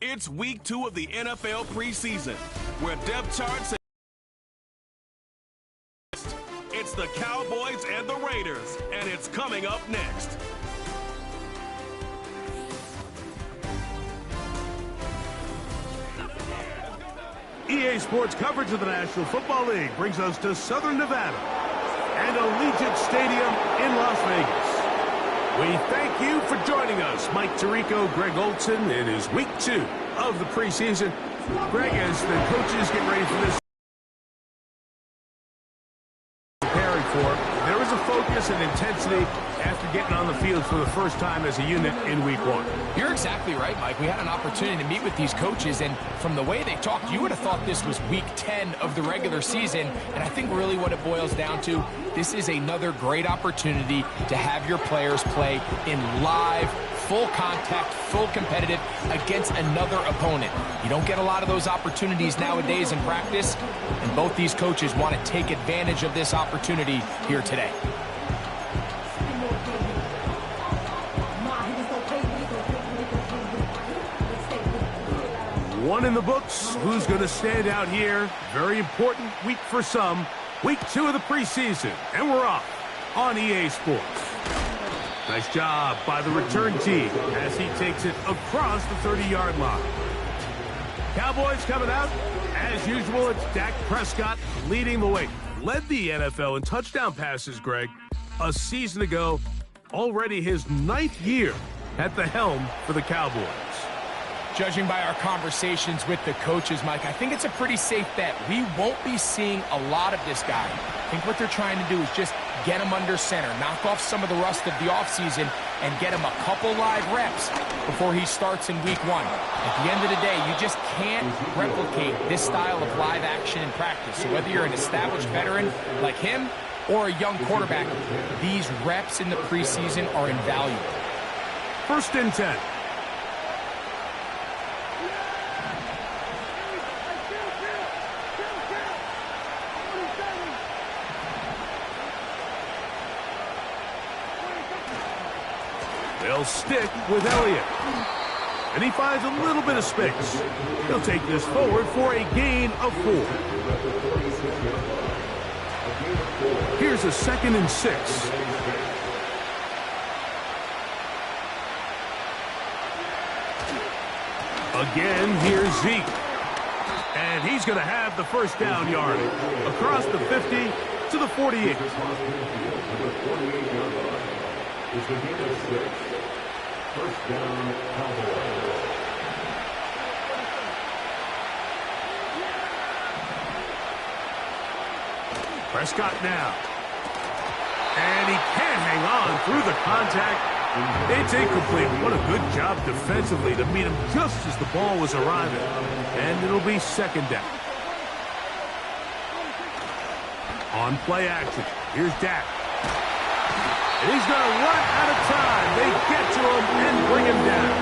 It's week 2 of the NFL preseason, where depth charts and it's the Cowboys and the Raiders, and it's coming up next. EA Sports coverage of the National Football League brings us to Southern Nevada and Allegiant Stadium in Las Vegas. We thank you for joining us. Mike Tirico, Greg Olson. It is week 2 of the preseason. Greg, as the coaches get ready for this, preparing for, there is a focus and intensity after getting on the field for the first time as a unit in week 1. You're exactly right, Mike. We had an opportunity to meet with these coaches, and from the way they talked, you would have thought this was week 10 of the regular season. And I think really what it boils down to, this is another great opportunity to have your players play in live, full contact, full competitive against another opponent. You don't get a lot of those opportunities nowadays in practice, and both these coaches want to take advantage of this opportunity here today. One in the books. Who's going to stand out here? Very important week for some. Week 2 of the preseason, and we're off on EA Sports. Nice job by the return team as he takes it across the 30-yard line. Cowboys coming out. As usual, it's Dak Prescott leading the way. Led the NFL in touchdown passes, Greg, a season ago. Already his 9th year at the helm for the Cowboys. Judging by our conversations with the coaches, Mike, I think it's a pretty safe bet. We won't be seeing a lot of this guy. I think what they're trying to do is just get him under center, knock off some of the rust of the offseason, and get him a couple live reps before he starts in week 1. At the end of the day, you just can't replicate this style of live action in practice. So whether you're an established veteran like him or a young quarterback, these reps in the preseason are invaluable. 1st and 10. They'll stick with Elliott. And he finds a little bit of space. He'll take this forward for a gain of 4. Here's a 2nd and 6. Again, here's Zeke. And he's going to have the first down yardage across the 50 to the 48. It's the gain of 6. First down, Cowboys. Prescott now. And he can't hang on through the contact. It's incomplete. What a good job defensively to meet him just as the ball was arriving. And it'll be 2nd down. On play action, here's Dak. And he's going to run out of time. They get to him and bring him down.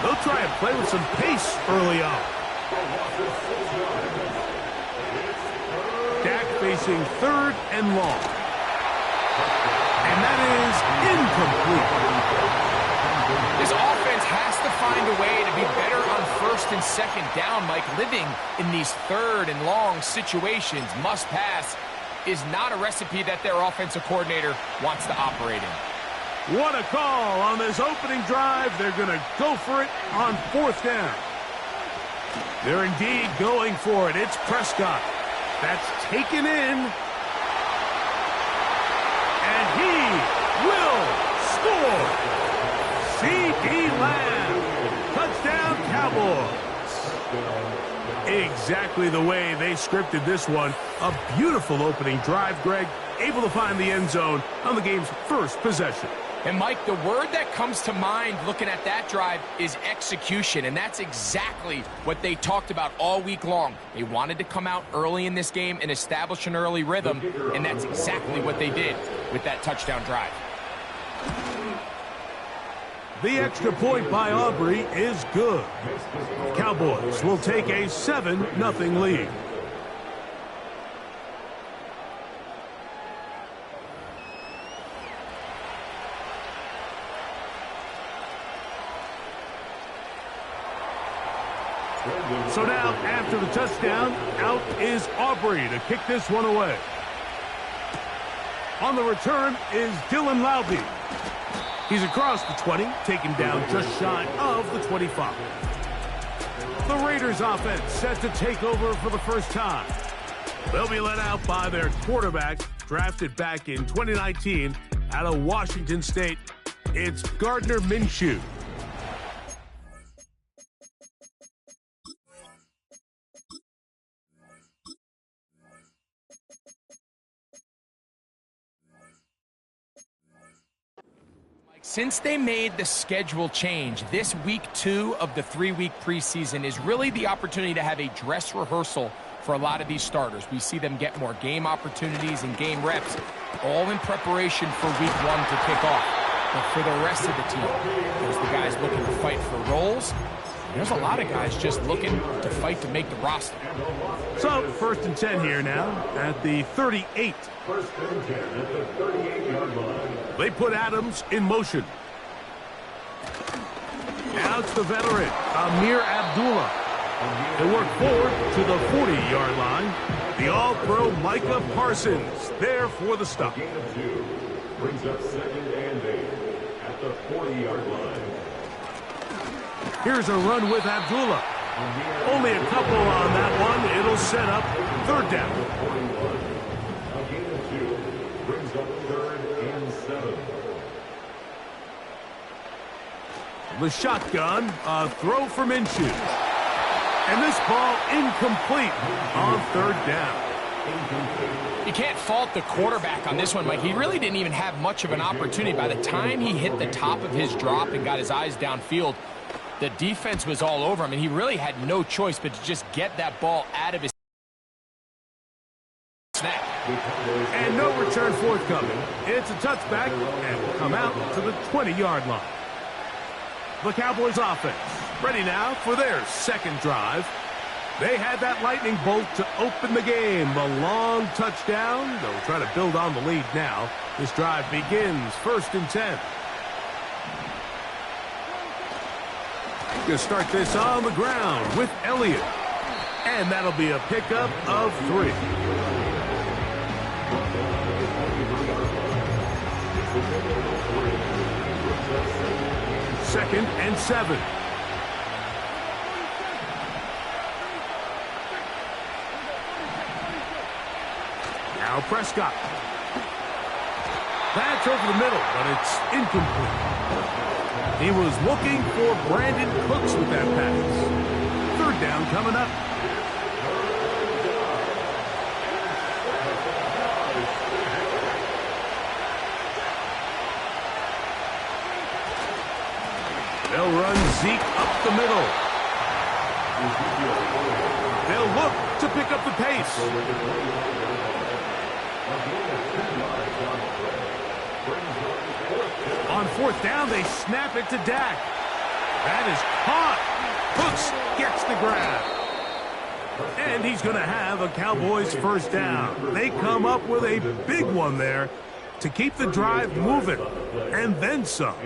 They'll try and play with some pace early on. Dak facing 3rd and long. And that is incomplete. This offense has to find a way to be better on 1st and 2nd down, Mike. Living in these 3rd and long situations, must pass, is not a recipe that their offensive coordinator wants to operate in. What a call on this opening drive. They're going to go for it on 4th down. They're indeed going for it. It's Prescott. That's taken in. And he will score. C.D. Lamb. Touchdown, Cowboys. Exactly the way they scripted this one. A beautiful opening drive, Greg. Able to find the end zone on the game's first possession. And, Mike, the word that comes to mind looking at that drive is execution, and that's exactly what they talked about all week long. They wanted to come out early in this game and establish an early rhythm, and that's exactly what they did with that touchdown drive. The extra point by Aubrey is good. Cowboys will take a 7-0 lead. So now, after the touchdown, out is Aubrey to kick this one away. On the return is Dylan Loudby. He's across the 20, taken down just shy of the 25. The Raiders offense set to take over for the first time. They'll be led out by their quarterback, drafted back in 2019 out of Washington State. It's Gardner Minshew. Since they made the schedule change, this week 2 of the 3-week preseason is really the opportunity to have a dress rehearsal for a lot of these starters. We see them get more game opportunities and game reps, all in preparation for week 1 to kick off. But for the rest of the team, there's the guys looking to fight for roles. There's a lot of guys just looking to fight to make the roster. So, 1st and 10 here now at the 38. 1st and 10 at the 38-yard line. They put Adams in motion. Now it's the veteran, Amir Abdullah. They work forward to the 40-yard line. The All-Pro Micah Parsons there for the stop. Gain of 2 brings up 2nd and 8 at the 40-yard line. Here's a run with Abdullah. Only a couple on that one. It'll set up 3rd down. A gain of 2 brings up 3rd and 7. The shotgun, a throw for Minshew. And this ball incomplete on 3rd down. You can't fault the quarterback on this one, Mike. He really didn't even have much of an opportunity. By the time he hit the top of his drop and got his eyes downfield, the defense was all over him, and he really had no choice but to just get that ball out of his snap. And no return forthcoming. It's a touchback and will come out to the 20-yard line. The Cowboys offense ready now for their 2nd drive. They had that lightning bolt to open the game. A long touchdown. They'll try to build on the lead now. This drive begins 1st and 10. Going to start this on the ground with Elliott. And that'll be a pickup of 3. Second and 7. Now Prescott. That's over the middle, but it's incomplete. He was looking for Brandon Cooks with that pass. 3rd down coming up. They'll run Zeke up the middle. They'll look to pick up the pace. On 4th down, they snap it to Dak. That is caught. Cooks gets the grab. And he's going to have a Cowboys 1st down. They come up with a big one there to keep the drive moving, and then some.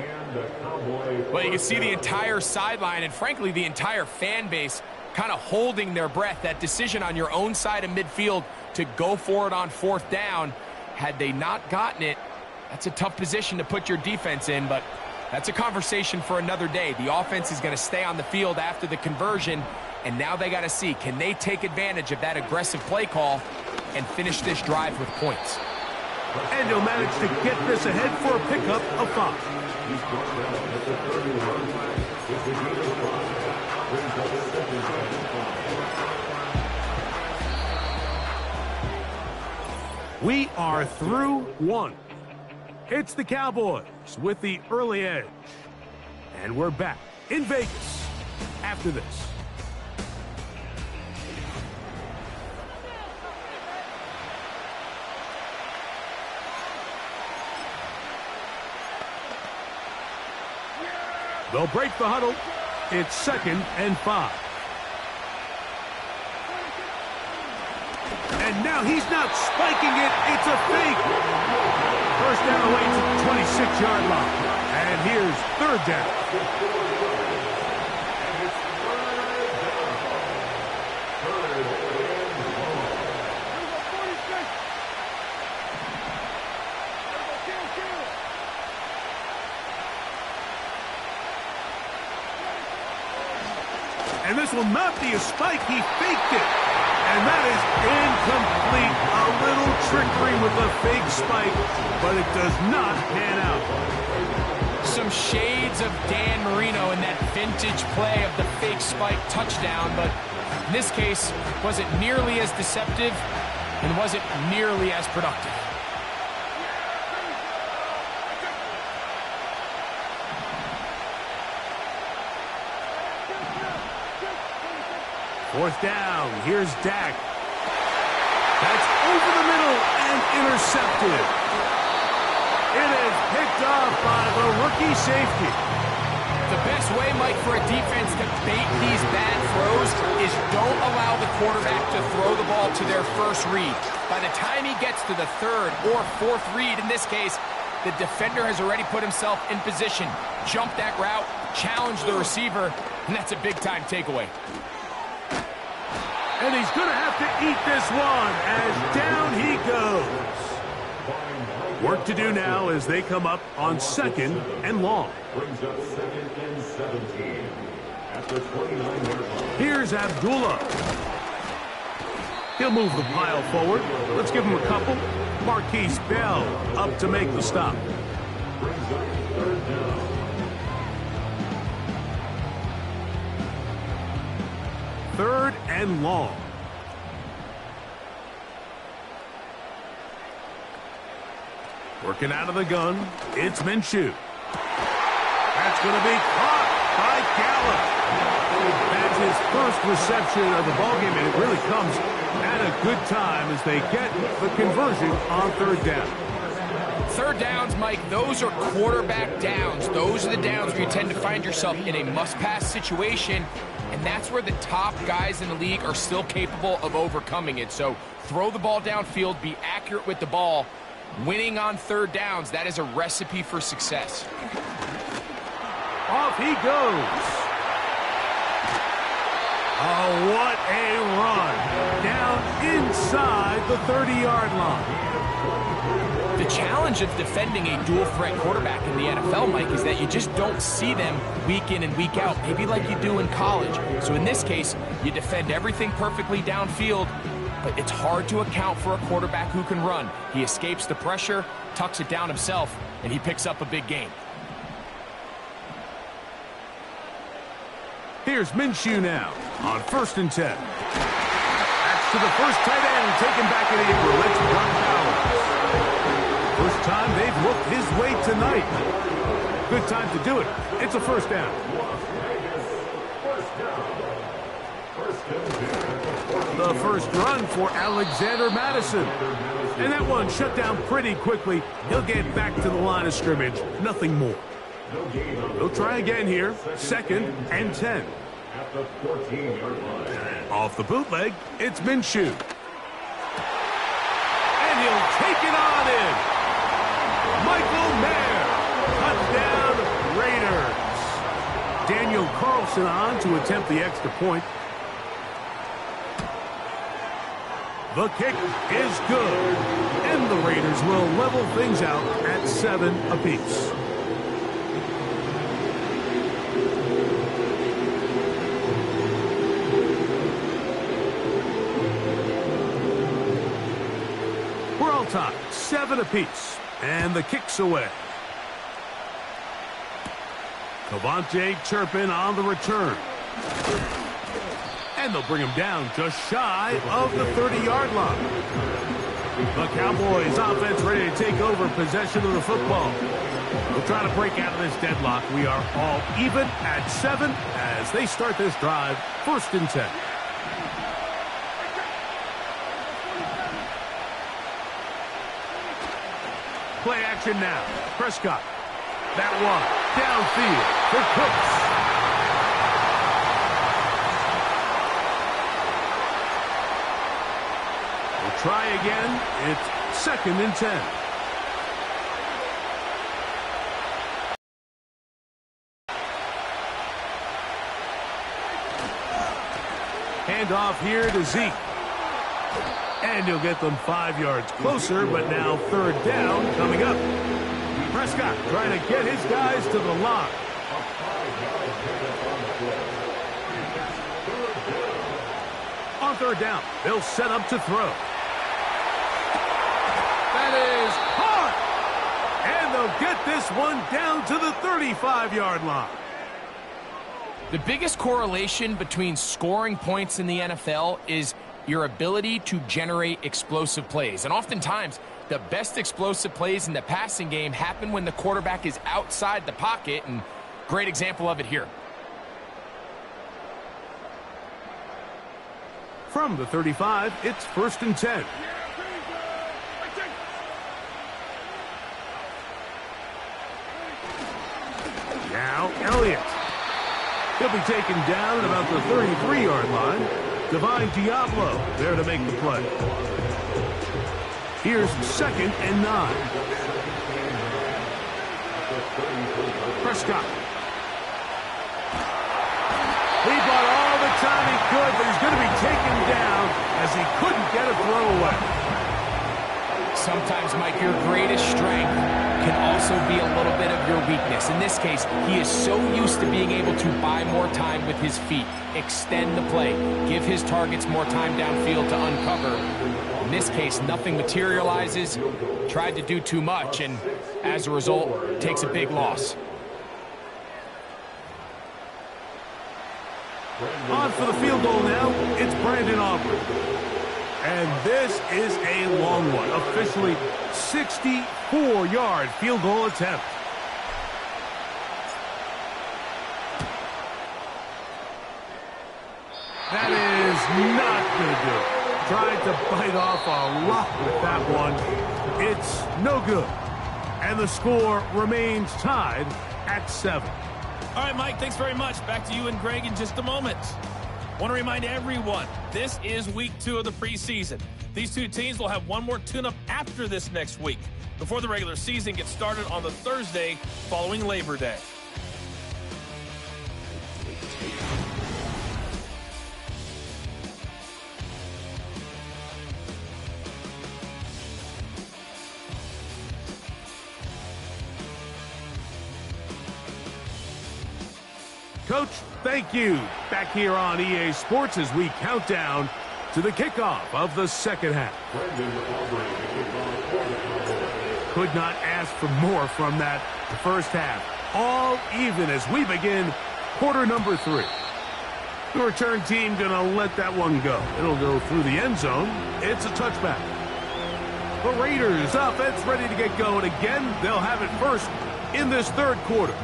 Well, you can see the entire sideline and, frankly, the entire fan base kind of holding their breath. That decision on your own side of midfield to go for it on 4th down, had they not gotten it, that's a tough position to put your defense in, but that's a conversation for another day. The offense is going to stay on the field after the conversion, and now they got to see, can they take advantage of that aggressive play call and finish this drive with points? And he'll manage to get this ahead for a pickup of 5. We are through 1. It's the Cowboys with the early edge. And we're back in Vegas after this. They'll break the huddle. It's 2nd and 5. And now he's not spiking it. It's a fake. 1st down away to the 26-yard line. And here's 3rd down. will not be a spike. He faked it. And that is incomplete. A little trickery with a fake spike, but it does not pan out. Some shades of Dan Marino in that vintage play of the fake spike touchdown, but in this case, wasn't nearly as deceptive and wasn't nearly as productive. Fourth down, here's Dak. That's over the middle and intercepted. It is picked off by the rookie safety. The best way, Mike, for a defense to bait these bad throws is don't allow the quarterback to throw the ball to their first read. By the time he gets to the third or fourth read, in this case, the defender has already put himself in position, jump that route, challenge the receiver, and that's a big-time takeaway. And he's going to have to eat this one as down he goes. Work to do now as they come up on 2nd and long. Brings up 2nd and 17. At the 29-yard line. Here's Abdullah. He'll move the pile forward. Let's give him a couple. Marquise Bell up to make the stop. Brings up 3rd down. 3rd and long. Working out of the gun, it's Minshew. That's going to be caught by Gallup. That's his first reception of the ballgame, and it really comes at a good time as they get the conversion on 3rd down. 3rd downs, Mike, those are quarterback downs. Those are the downs where you tend to find yourself in a must-pass situation, and that's where the top guys in the league are still capable of overcoming it. So throw the ball downfield, be accurate with the ball. Winning on 3rd downs, that is a recipe for success. Off he goes. Oh, what a run. Down inside the 30-yard line. The challenge of defending a dual-threat quarterback in the NFL, Mike, is that you just don't see them week in and week out, maybe like you do in college. So in this case, you defend everything perfectly downfield, but it's hard to account for a quarterback who can run. He escapes the pressure, tucks it down himself, and he picks up a big gain. Here's Minshew now on 1st and 10. That's to the first tight end, taken back at the April. It's Brock Bowers. First time they've looked his way tonight. Good time to do it. It's a 1st down. The first run for Alexander Madison. And that one shut down pretty quickly. He'll get back to the line of scrimmage. Nothing more. He'll try again here. 2nd and 10. At the 14-yard line. Off the bootleg, it's Minshew. And he'll take it on in. Michael Mayer. Touchdown Raiders. Daniel Carlson on to attempt the extra point. The kick is good. And the Raiders will level things out at 7 apiece. We're all tied, 7 apiece. And the kick's away. Cavante Turpin on the return. And they'll bring him down just shy of the 30-yard line. The Cowboys offense ready to take over possession of the football. They'll try to break out of this deadlock. We are all even at 7 as they start this drive. 1st and 10. Play action now. Prescott. That one downfield for Cooks. We'll try again. It's 2nd and 10. Handoff here to Zeke. And he'll get them 5 yards closer, but now 3rd down coming up. Prescott trying to get his guys to the line. On third down, they'll set up to throw. That is hard. And they'll get this one down to the 35-yard line. The biggest correlation between scoring points in the NFL is your ability to generate explosive plays. And oftentimes, the best explosive plays in the passing game happen when the quarterback is outside the pocket, and great example of it here. From the 35, it's 1st and 10. Now, Elliott. He'll be taken down at about the 33-yard line. Divine Diablo there to make the play. Here's 2nd and 9. Prescott. He bought all the time he could, but he's going to be taken down as he couldn't get a throw away. Sometimes, Mike, your greatest strength can also be a little bit of your weakness. In this case, he is so used to being able to buy more time with his feet, extend the play, give his targets more time downfield to uncover. In this case, nothing materializes, tried to do too much, and as a result, takes a big loss. On for the field goal now, it's Brandon Aubrey. And this is a long one, officially 64-yard field goal attempt. That is not going to do it. Tried to bite off a lot with that one. It's no good. And the score remains tied at 7. All right, Mike, thanks very much. Back to you and Greg in just a moment. Want to remind everyone, this is week 2 of the preseason. These two teams will have one more tune-up after this next week, before the regular season gets started on the Thursday following Labor Day. Coach, thank you. Back here on EA Sports as we count down to the kickoff of the second half. Could not ask for more from that first half. All even as we begin quarter number 3. The return team going to let that one go. It'll go through the end zone. It's a touchback. The Raiders offense ready to get going again. They'll have it first in this third quarter.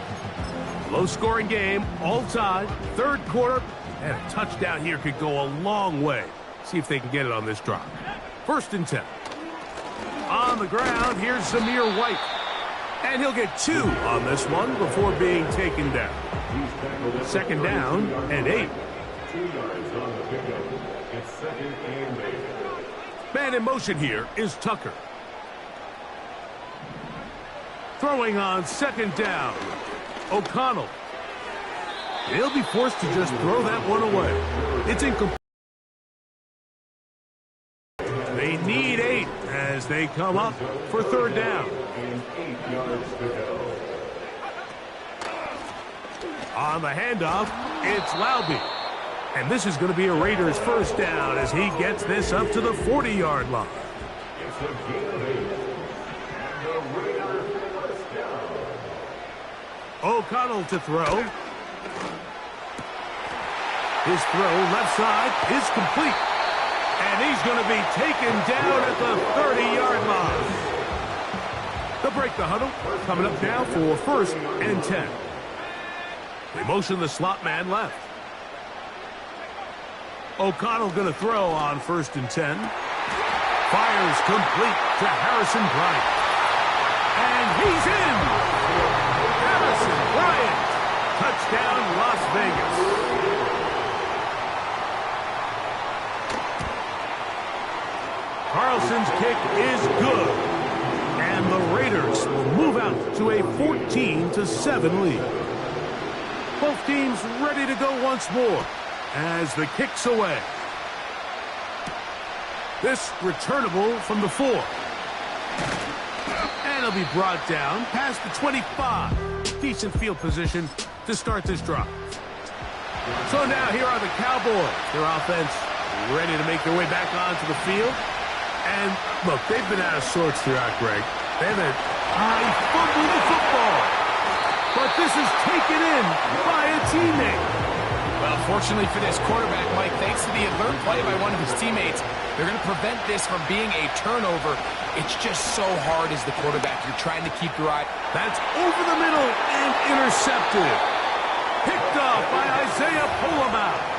Low-scoring game, all tied, third quarter, and a touchdown here could go a long way. See if they can get it on this drive. 1st and 10. On the ground, here's Zamir White. And he'll get 2 on this one before being taken down. 2nd down and 8. 2 yards on the pickup. It's 2nd and 8. Man in motion here is Tucker. Throwing on 2nd down. O'Connell. They'll be forced to just throw that one away. It's incomplete. They need 8 as they come up for 3rd down. And 8 yards to go. On the handoff, it's Laube. And this is going to be a Raiders 1st down as he gets this up to the 40-yard line. It's a gain of 8. And the Raiders 1st down. O'Connell to throw. His throw left side is complete. And he's going to be taken down at the 30-yard line. They'll break the huddle. Coming up now for 1st and 10. They motion the slot man left. O'Connell going to throw on 1st and 10. Fires complete to Harrison Bryant. And he's in. Harrison Bryant. Touchdown, Las Vegas. Carlson's kick is good. And the Raiders will move out to a 14-7 lead. Both teams ready to go once more as the kick's away. This returnable from the 4. And it'll be brought down past the 25. Decent field position to start this drive. So now here are the Cowboys. Their offense ready to make their way back onto the field. And, look, they've been out of sorts throughout, Greg. They've had fumbling the football. But this is taken in by a teammate. Well, fortunately for this quarterback, Mike, thanks to the alert play by one of his teammates, they're going to prevent this from being a turnover. It's just so hard as the quarterback. You're trying to keep your eye. That's over the middle and intercepted. Picked off by Isaiah Pullamaut.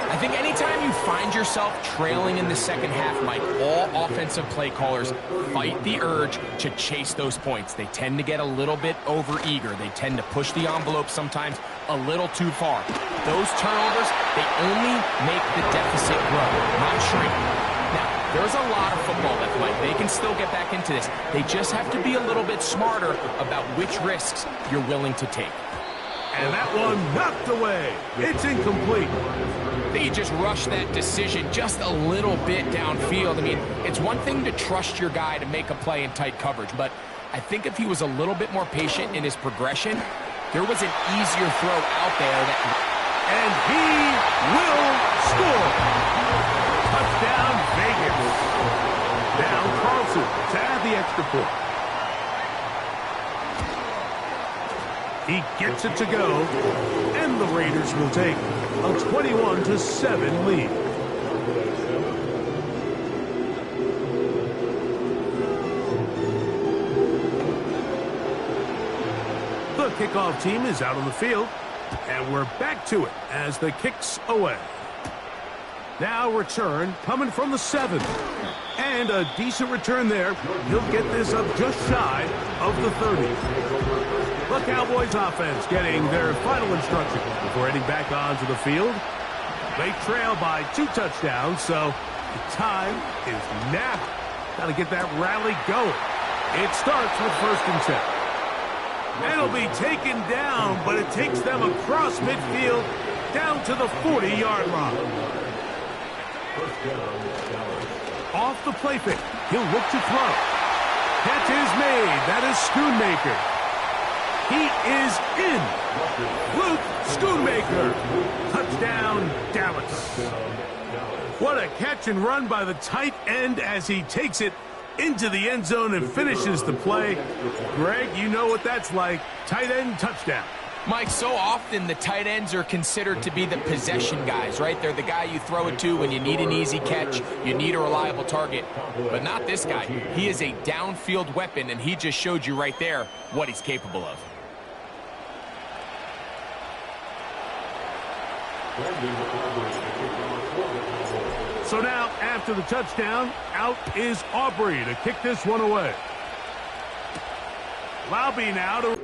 I think anytime you find yourself trailing in the second half, Mike, all offensive play callers fight the urge to chase those points. They tend to get a little bit overeager. They tend to push the envelope sometimes a little too far. Those turnovers, they only make the deficit grow, not shrink. Now, there's a lot of football left, Mike. They can still get back into this. They just have to be a little bit smarter about which risks you're willing to take. And that one knocked away. It's incomplete. They just rushed that decision just a little bit downfield. I mean, it's one thing to trust your guy to make a play in tight coverage, but I think if he was a little bit more patient in his progression, there was an easier throw out there that... And he will score. Touchdown, Vegas. Now Carlson to add the extra point. He gets it to go, and the Raiders will take a 21-7 lead. The kickoff team is out on the field, and we're back to it as the kick's away. Now return coming from the 7. And a decent return there. He'll get this up just shy of the 30. The Cowboys offense getting their final instructions before heading back onto the field. They trail by 2 touchdowns, so the time is now. Got to get that rally going. It starts with 1st and 10. It'll be taken down, but it takes them across midfield down to the 40-yard line. Off the play fake, he'll look to throw. Catch is made. That is Schoonmaker. He is in. Luke Schoonmaker. Touchdown, Dallas. What a catch and run by the tight end as he takes it into the end zone and finishes the play. Greg, you know what that's like. Tight end touchdown. Mike, so often the tight ends are considered to be the possession guys, right? They're the guy you throw it to when you need an easy catch, you need a reliable target. But not this guy. He is a downfield weapon, and he just showed you right there what he's capable of. So now, after the touchdown, out is Aubrey to kick this one away. Laube now to...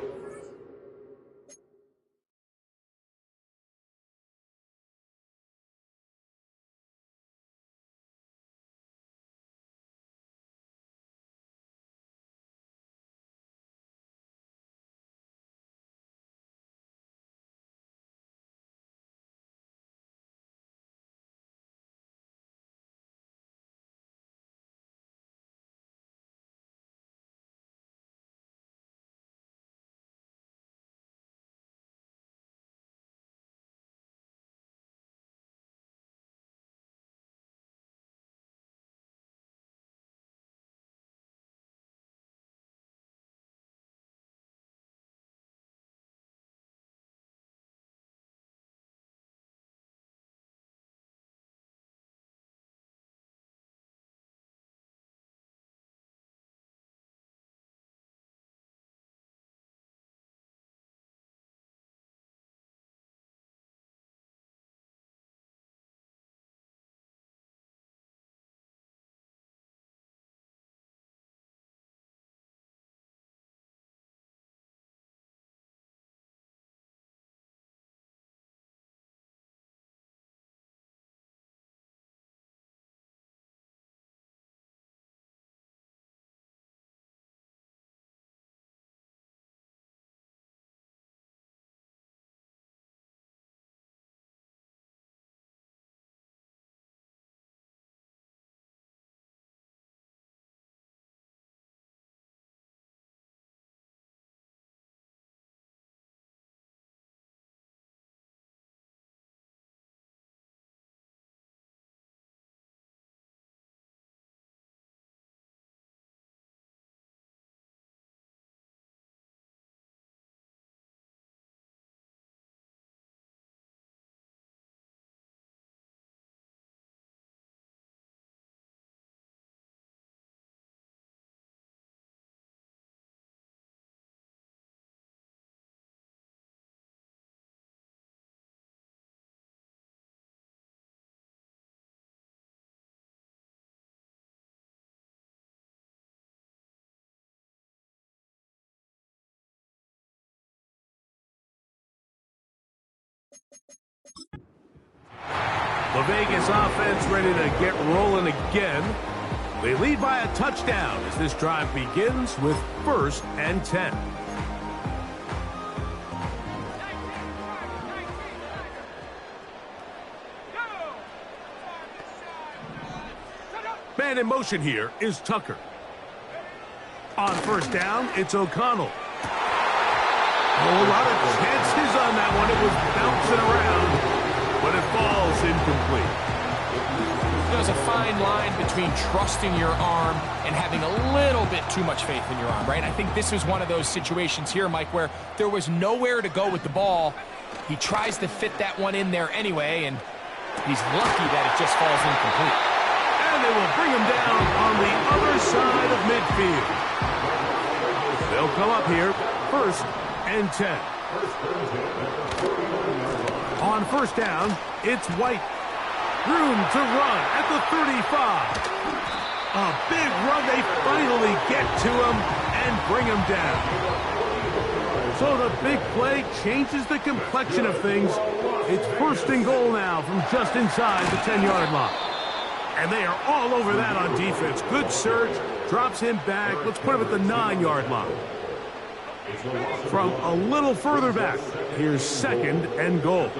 The Vegas offense ready to get rolling again. They lead by a touchdown as this drive begins with 1st and 10. Man in motion here is Tucker. On 1st down, it's O'Connell. Oh, a lot of chances on that one. It was bouncing around, but it falls incomplete. There's a fine line between trusting your arm and having a little bit too much faith in your arm, right? I think this was one of those situations here, Mike, where there was nowhere to go with the ball. He tries to fit that one in there anyway, and he's lucky that it just falls incomplete. And they will bring him down on the other side of midfield. They'll come up here, 1st and 10. On 1st down, it's White. Room to run at the 35. A big run. They finally get to him and bring him down. So the big play changes the complexion of things. It's 1st and goal now from just inside the 10-yard line. And they are all over that on defense. Good search. Drops him back. Let's put him at the 9-yard line. From a little further back, here's 2nd and goal.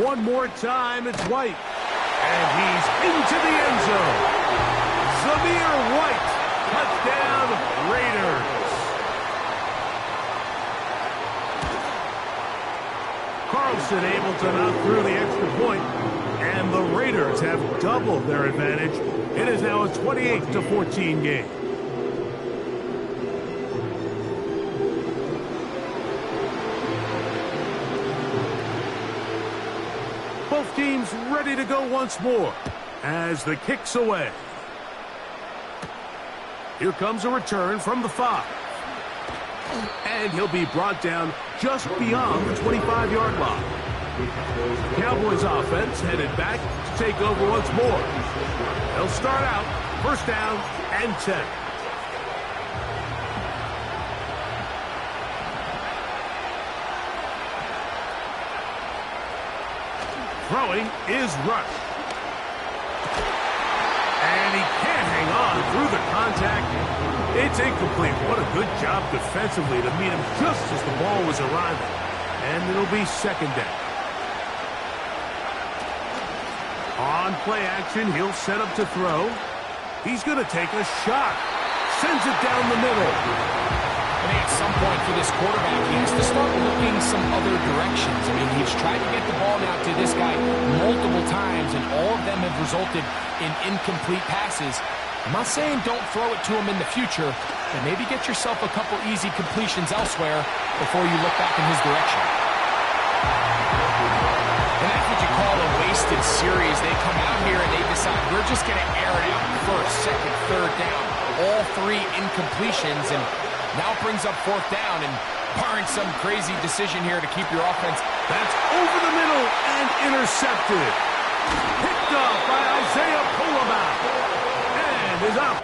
One more time, it's White. And he's into the end zone. Zamir White, touchdown, Raiders. Carlson able to knock through the extra point, and the Raiders have doubled their advantage. It is now a 28-14 game. Both teams ready to go once more as the kick's away. Here comes a return from the 5. And he'll be brought down just beyond the 25-yard line. The Cowboys offense headed back to take over once more. They'll start out 1st down and 10. Throwing is Rush. And he can't hang on through the contact. It's incomplete. What a good job defensively to meet him just as the ball was arriving. And it'll be 2nd down. On play action, he'll set up to throw. He's going to take a shot. Sends it down the middle. I think at some point for this quarterback, he has to start looking some other directions. I mean, he's tried to get the ball now to this guy multiple times, and all of them have resulted in incomplete passes. I'm not saying don't throw it to him in the future, but maybe get yourself a couple easy completions elsewhere before you look back in his direction. And that's what you call a wasted series. They come out here and they decide, we're just going to air it out 1st, 2nd, 3rd down. All 3 incompletions, and now brings up 4th down, and barring some crazy decision here to keep your offense. That's over the middle and intercepted. Picked off by Isaiah Pulama. And is up